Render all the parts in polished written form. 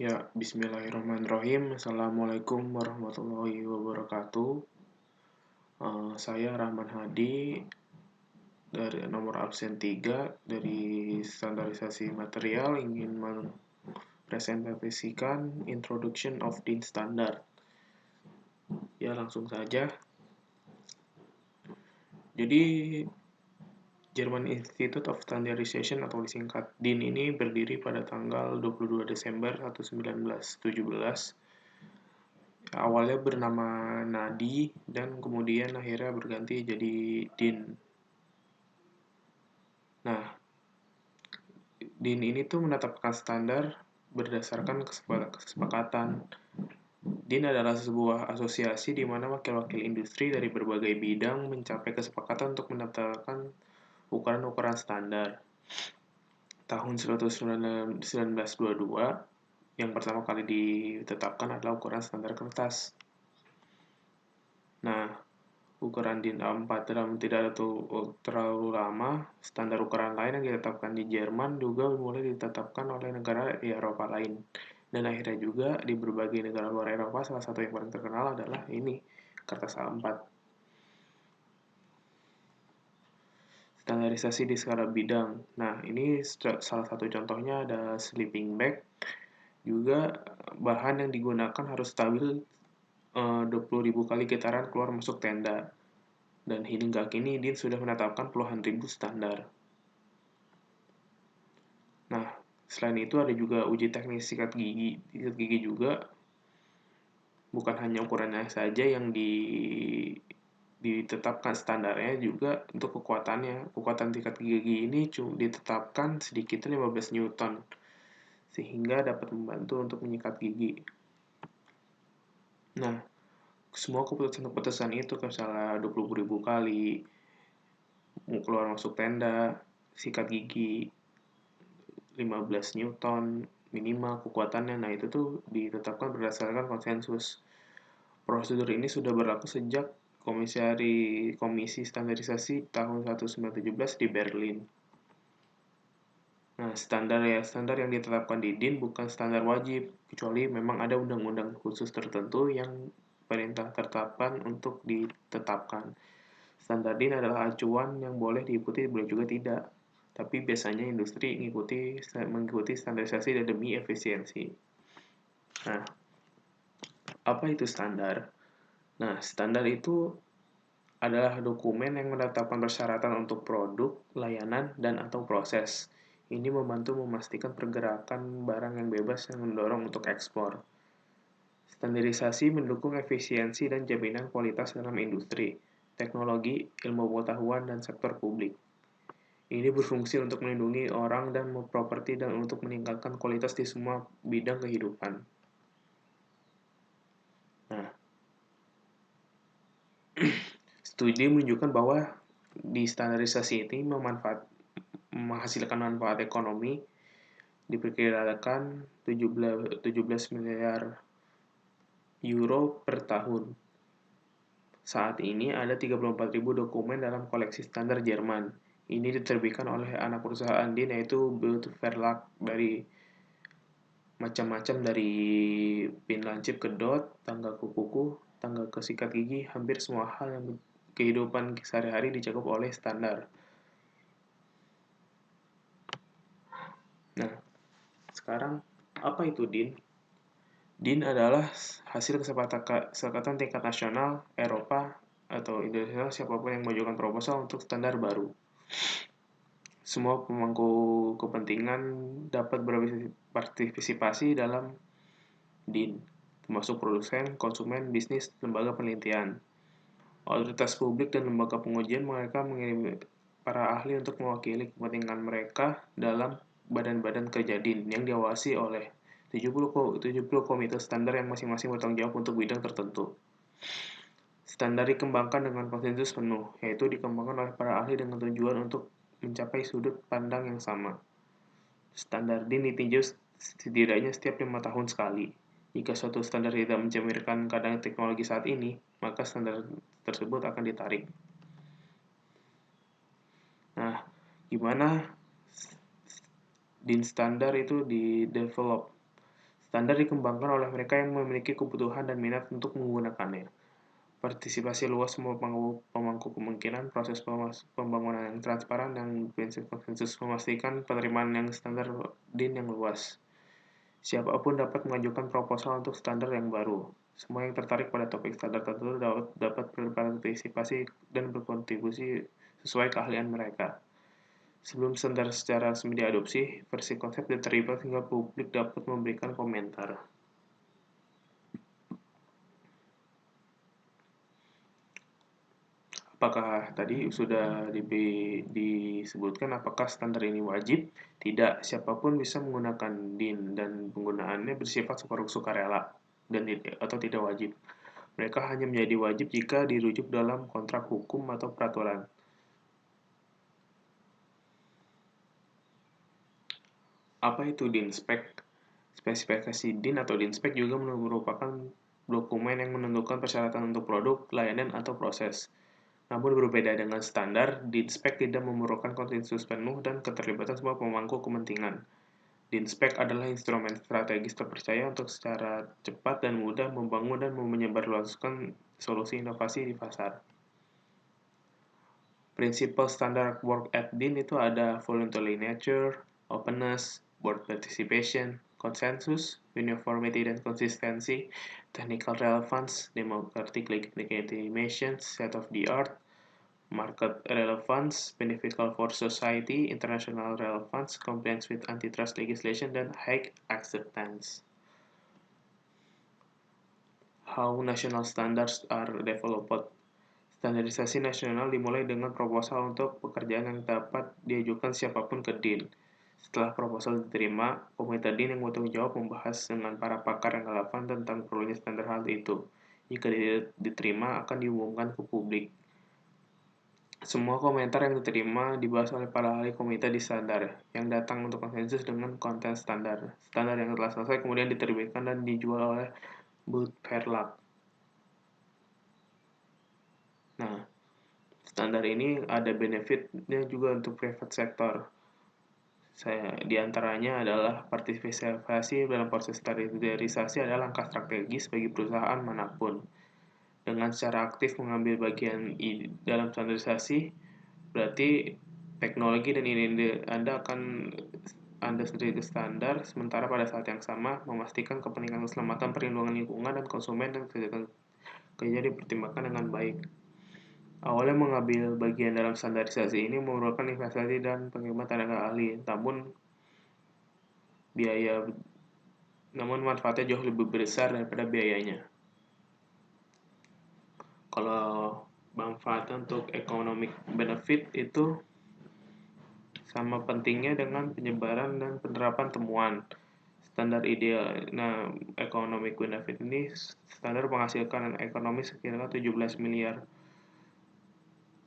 Ya, bismillahirrahmanirrahim. Assalamualaikum warahmatullahi wabarakatuh. Saya Rahman Hadi dari nomor absen 3 dari standarisasi material ingin mempresentasikan Introduction of DIN Standard. Ya, langsung saja. Jadi, German Institute of Standardization atau disingkat DIN ini berdiri pada tanggal 22 Desember 1917. Awalnya bernama Nadi dan kemudian akhirnya berganti jadi Din. Nah, Din ini tuh menetapkan standar berdasarkan kesepakatan. Din adalah sebuah asosiasi di mana wakil-wakil industri dari berbagai bidang mencapai kesepakatan untuk menetapkan ukuran-ukuran standar. Tahun 1922, yang pertama kali ditetapkan adalah ukuran standar kertas. Nah, ukuran DIN A4 dalam tidak terlalu lama, standar ukuran lain yang ditetapkan di Jerman juga mulai ditetapkan oleh negara di Eropa lain. Dan akhirnya juga di berbagai negara luar Eropa, salah satu yang paling terkenal adalah ini, kertas A4. Standarisasi di skala bidang. Nah, ini salah satu contohnya ada sleeping bag. Juga bahan yang digunakan harus stabil 20.000 kali getaran keluar masuk tenda. Dan hingga kini DIN sudah menetapkan puluhan ribu standar. Nah, selain itu ada juga uji teknis sikat gigi. Sikat gigi juga bukan hanya ukurannya saja yang ditetapkan standarnya, juga untuk kekuatannya. Kekuatan sikat gigi ini ditetapkan sedikitnya 15 Newton, sehingga dapat membantu untuk menyikat gigi. Nah, semua keputusan-keputusan itu misalnya 20.000 kali keluar masuk tenda, sikat gigi 15 Newton minimal kekuatannya. Nah, itu tuh ditetapkan berdasarkan konsensus. Prosedur ini sudah berlaku sejak Komisi Standarisasi tahun 1917 di Berlin. Nah, standar yang ditetapkan di DIN bukan standar wajib, kecuali memang ada undang-undang khusus tertentu yang perintah tetapkan untuk ditetapkan. Standar DIN adalah acuan yang boleh diikuti, boleh juga tidak. Tapi biasanya industri mengikuti standarisasi demi efisiensi. Nah, apa itu standar? Nah, standar itu adalah dokumen yang menetapkan persyaratan untuk produk, layanan, dan atau proses. Ini membantu memastikan pergerakan barang yang bebas yang mendorong untuk ekspor. Standarisasi mendukung efisiensi dan jaminan kualitas dalam industri, teknologi, ilmu pengetahuan, dan sektor publik. Ini berfungsi untuk melindungi orang dan properti dan untuk meningkatkan kualitas di semua bidang kehidupan. Nah, studi menunjukkan bahwa di standarisasi ini menghasilkan manfaat ekonomi diperkirakan 17 miliar euro per tahun. Saat ini ada 34.000 dokumen dalam koleksi standar Jerman. Ini diterbitkan oleh anak perusahaan DIN yaitu Bund Verlag dari macam-macam, dari pin lancip ke dot, tangga ke kuku, tangga ke sikat gigi, hampir semua hal yang kehidupan sehari-hari dicakup oleh standar. Nah, sekarang apa itu DIN? DIN adalah hasil kesepakatan tingkat nasional, Eropa, atau Indonesia, siapapun yang mengajukan proposal untuk standar baru. Semua pemangku kepentingan dapat berpartisipasi dalam DIN, termasuk produsen, konsumen, bisnis, lembaga penelitian. Otoritas publik dan lembaga pengujian mereka mengirim para ahli untuk mewakili kepentingan mereka dalam badan-badan kerja DIN yang diawasi oleh 70 komite standar yang masing-masing bertanggung jawab untuk bidang tertentu. Standar dikembangkan dengan konsensus penuh, yaitu dikembangkan oleh para ahli dengan tujuan untuk mencapai sudut pandang yang sama. Standar DIN ditinjau setidaknya setiap 5 tahun sekali. Jika suatu standar tidak mencerminkan keadaan teknologi saat ini, maka standar tersebut akan ditarik. Nah, gimana DIN standar itu di-develop? Standar dikembangkan oleh mereka yang memiliki kebutuhan dan minat untuk menggunakannya. Partisipasi luas semua pemangku kemungkinan, proses pembangunan yang transparan, dan prinsip konsensus memastikan penerimaan yang standar DIN yang luas. Siapapun dapat mengajukan proposal untuk standar yang baru. Semua yang tertarik pada topik standar tertentu dapat berpartisipasi dan berkontribusi sesuai keahlian mereka. Sebelum standar secara resmi diadopsi, versi konsep terlibat hingga publik dapat memberikan komentar. Apakah tadi sudah disebutkan apakah standar ini wajib? Tidak, siapapun bisa menggunakan DIN dan penggunaannya bersifat sukarela dan atau tidak wajib. Mereka hanya menjadi wajib jika dirujuk dalam kontrak hukum atau peraturan. Apa itu DIN spec? Spesifikasi DIN atau DIN spec juga merupakan dokumen yang menentukan persyaratan untuk produk, layanan, atau proses. Namun berbeda dengan standar, DIN spec tidak memerlukan konsensus penuh dan keterlibatan semua pemangku kepentingan. DIN spec adalah instrumen strategis terpercaya untuk secara cepat dan mudah membangun dan menyebarluaskan solusi inovasi di pasar. Prinsipal standard work at DIN itu ada voluntary nature, openness, board participation, consensus, uniformity dan konsistensi, technical relevance, democratic legitimation, state of the art, market relevance, beneficial for society, international relevance, compliance with antitrust legislation, dan high acceptance. How national standards are developed. Standarisasi nasional dimulai dengan proposal untuk pekerjaan yang dapat diajukan siapapun ke DIN. Setelah proposal diterima, komite DIN yang bertanggung jawab membahas dengan para pakar yang relevan tentang perlunya standar hal itu. Jika diterima, akan diumumkan ke publik. Semua komentar yang diterima dibahas oleh para ahli komite di standar, yang datang untuk konsensus dengan konten standar. Standar yang telah selesai kemudian diterbitkan dan dijual oleh Booth Verlag. Nah, standar ini ada benefitnya juga untuk private sector. Di antaranya adalah partisipasi dalam proses standarisasi adalah langkah strategis bagi perusahaan manapun. Dengan secara aktif mengambil bagian dalam standarisasi, berarti teknologi dan ide Anda akan Anda sendiri ke standar, sementara pada saat yang sama memastikan kepentingan keselamatan, perlindungan lingkungan, dan konsumen dan kesehatan kerja dipertimbangkan dengan baik. Awalnya mengambil bagian dalam standarisasi ini memerlukan investasi dan penghemat tenaga ahli, namun manfaatnya jauh lebih besar daripada biayanya. Kalau manfaat untuk economic benefit itu sama pentingnya dengan penyebaran dan penerapan temuan standar ideal. Nah, economic benefit ini standar menghasilkan ekonomi sekira 17 miliar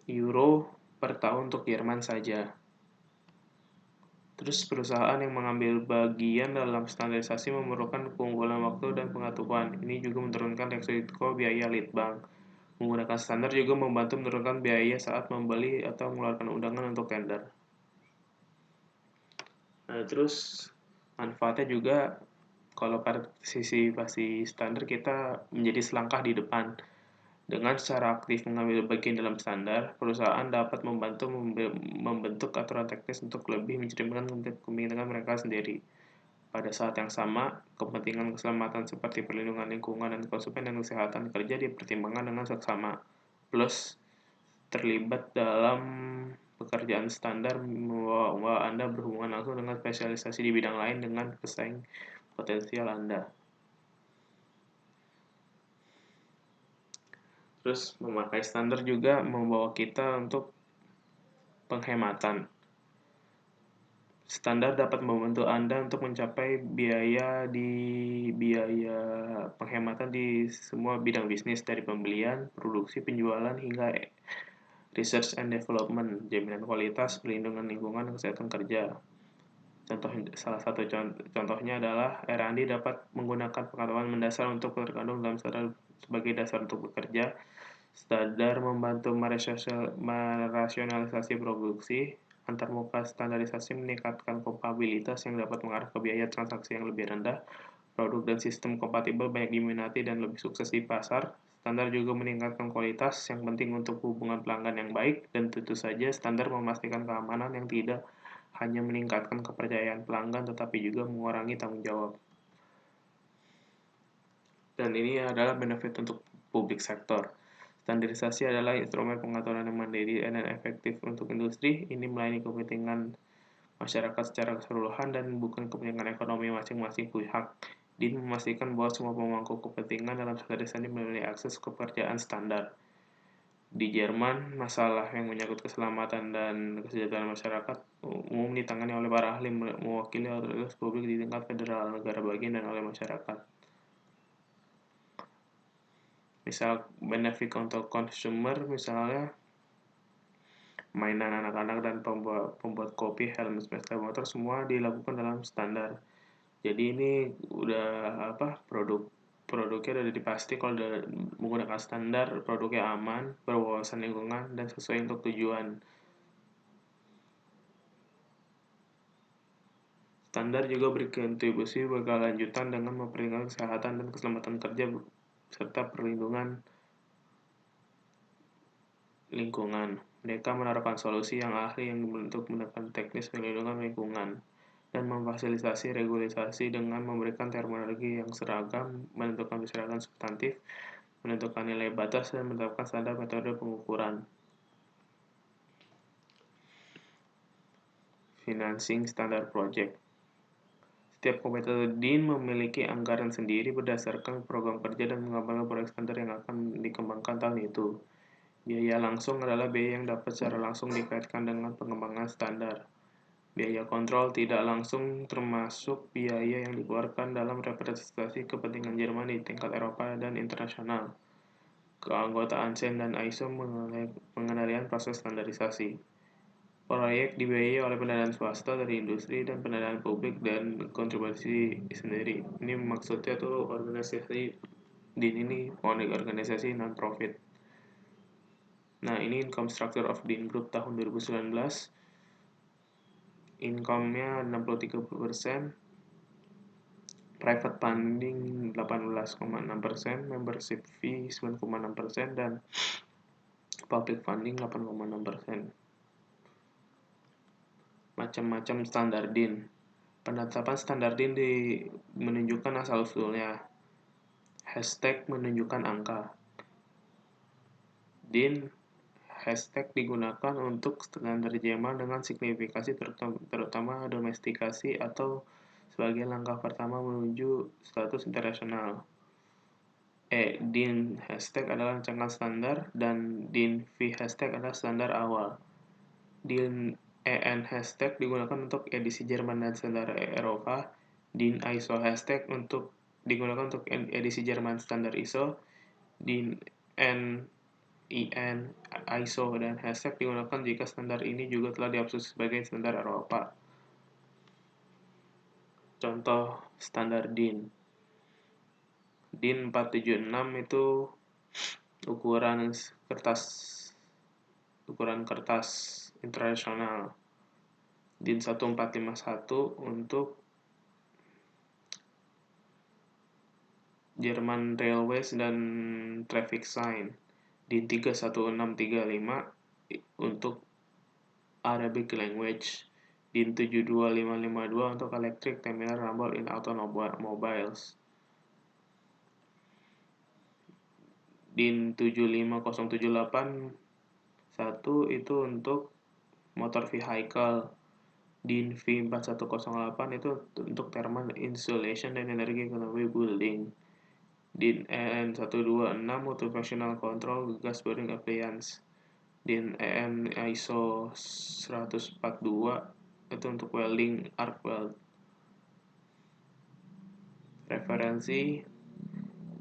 euro per tahun untuk Jerman saja. Terus perusahaan yang mengambil bagian dalam standarisasi memerlukan keunggulan waktu dan pengetahuan. Ini juga menurunkan risiko biaya litbang. Menggunakan standar juga membantu menurunkan biaya saat membeli atau mengeluarkan undangan untuk tender. Nah, terus manfaatnya juga kalau partisipasi standar kita menjadi selangkah di depan. Dengan secara aktif mengambil bagian dalam standar, perusahaan dapat membantu membentuk aturan teknis untuk lebih mencerminkan kepentingan mereka sendiri. Pada saat yang sama, kepentingan keselamatan seperti perlindungan lingkungan dan konsumen dan kesehatan kerja dipertimbangkan dengan seksama. Plus, terlibat dalam pekerjaan standar membawa Anda berhubungan langsung dengan spesialisasi di bidang lain dengan pesaing potensial Anda. Terus memakai standar juga membawa kita untuk penghematan. Standar dapat membantu Anda untuk mencapai biaya penghematan di semua bidang bisnis, dari pembelian, produksi, penjualan, hingga research and development, jaminan kualitas, perlindungan lingkungan, dan kesehatan kerja. Salah satu contohnya adalah R&D dapat menggunakan pengetahuan mendasar untuk terkandung dalam standar sebagai dasar untuk bekerja. Standar membantu merasionalisasi produksi. Antarmuka standarisasi meningkatkan kompatibilitas yang dapat mengarah ke biaya transaksi yang lebih rendah. produk dan sistem kompatibel banyak diminati dan lebih sukses di pasar. Standar juga meningkatkan kualitas yang penting untuk hubungan pelanggan yang baik, dan tentu saja standar memastikan keamanan yang tidak hanya meningkatkan kepercayaan pelanggan tetapi juga mengurangi tanggung jawab. Dan ini adalah benefit untuk publik sektor. Standarisasi adalah instrumen pengaturan yang mandiri dan efektif untuk industri. Ini melayani kepentingan masyarakat secara keseluruhan dan bukan kepentingan ekonomi masing-masing pihak. DIN memastikan bahwa semua pemangku kepentingan dalam standarisasi memiliki akses ke pekerjaan standar. Di Jerman, masalah yang menyangkut keselamatan dan kesejahteraan masyarakat umum ditangani oleh para ahli mewakili otoritas publik di tingkat federal, negara bagian, dan oleh masyarakat. Misal benefit untuk consumer, misalnya mainan anak-anak dan pembuat kopi, helm, sepeda motor semua dilakukan dalam standar. Jadi ini udah produknya udah dipasti kalau udah menggunakan standar, produknya aman, berwawasan lingkungan, dan sesuai untuk tujuan. Standar juga berkontribusi berkelanjutan dengan memperhatikan kesehatan dan keselamatan kerja serta perlindungan lingkungan. Mereka menaruhkan solusi yang ahli yang untuk menekan teknis perlindungan lingkungan dan memfasilitasi regulasi dengan memberikan terminologi yang seragam, menentukan persyaratan substantif, menentukan nilai batas, dan menetapkan standar metode pengukuran. Financing Standard Project. Setiap komite DIN memiliki anggaran sendiri berdasarkan program kerja dan mengembangkan proyek standar yang akan dikembangkan tahun itu. Biaya langsung adalah biaya yang dapat secara langsung dikaitkan dengan pengembangan standar. Biaya kontrol tidak langsung termasuk biaya yang dikeluarkan dalam representasi kepentingan Jerman di tingkat Eropa dan internasional. Keanggotaan SEN dan ISO mengendalikan proses standarisasi. Proyek dibiayai oleh pendanaan swasta dari industri dan pendanaan publik dan kontribusi sendiri. Ini maksudnya tuh organisasi DIN ini organisasi non-profit. Nah, ini income structure of DIN Group tahun 2019. Income-nya 63%, private funding 18,6%, membership fee 9,6%, dan public funding 8,6%. Macam-macam standar DIN. Penetapan standar DIN menunjukkan asal-usulnya. Hashtag menunjukkan angka. DIN hashtag digunakan untuk standar Jerman dengan signifikasi terutama domestikasi atau sebagai langkah pertama menuju status internasional. DIN hashtag adalah rancangan standar dan DIN V hashtag adalah standar awal. DIN EN hashtag digunakan untuk edisi Jerman dan standar Eropa. DIN ISO hashtag digunakan untuk edisi Jerman standar ISO. DIN N IN, ISO, dan hashtag digunakan jika standar ini juga telah dihapus sebagai standar Eropa. Contoh standar DIN. DIN 476 itu ukuran kertas internasional. DIN 1451 untuk German Railways dan Traffic Sign. DIN 31635 untuk Arabic Language. DIN 72552 untuk Electric Terminal Rumble in Automobiles. DIN 75078 itu untuk Motor Vehicle. DIN V4108 itu untuk Thermal Insulation dan Energi Ekonomi Building. DIN EN126 untuk Functional Control Gas Burning Appliance. DIN EN ISO 142 itu untuk welding arc weld. Referensi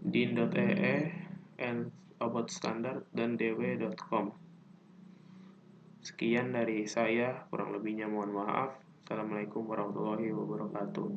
DIN.ee and about standard dan dw.com. Sekian dari saya, kurang lebihnya mohon maaf. Assalamualaikum warahmatullahi wabarakatuh.